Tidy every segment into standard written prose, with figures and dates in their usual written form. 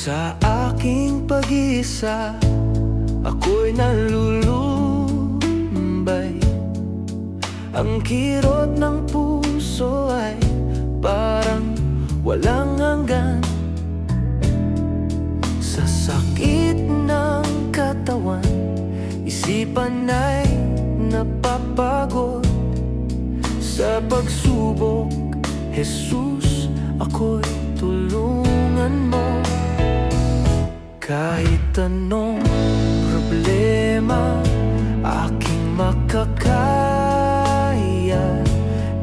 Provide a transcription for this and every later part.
Sa aking pag-iisa, ako'y nalulumbay. Ang kirot ng puso ay parang walang hanggan. Sa sakit ng katawan, isipan ay napapagod. Sa pagsubok, Jesus, ako'y tulungan mo. Kahit anong problema aking makakaya,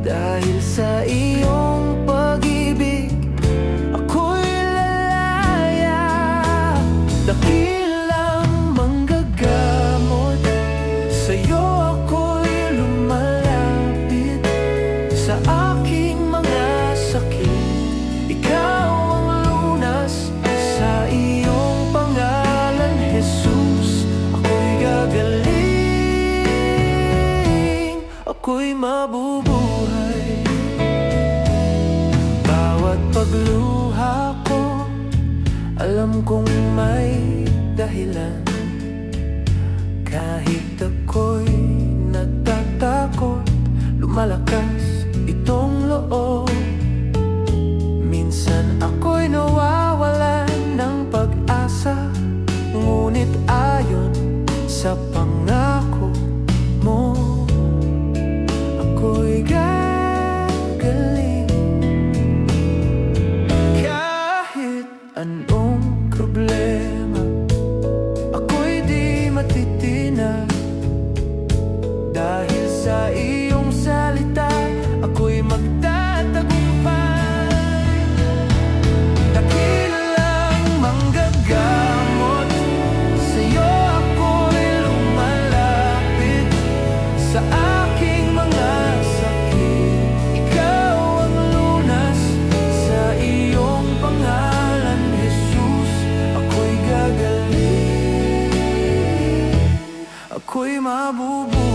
dahil sa iyong pag-ibig ako'y lalaya. Dakilang manggagamot, sa'yo ako'y lumalapit. Sa aking mga sakit, ikaw ang lunas. Sa iyong pangalan, Jesus, ako'y gagaling, ako'y mabubuhay. Bawat pagluha ko, alam kong may dahilan. Kahit ako'y natatakot, lumalakas itong loob. Minsan ako'y nawawalan ng pag-asa, ngunit ayon sa pangako mo, ako'y gagaling. Kahit anong problema, ako'y di matitinag. Dahil sa iyong salita, ako'y magtatagumpay. Dakilang manggagamot, sa'yo ako'y lumalapit. Sa aking mga sakit, ikaw ang lunas. Sa iyong pangalan, Jesus, ako'y gagaling, ako'y mabubuhay.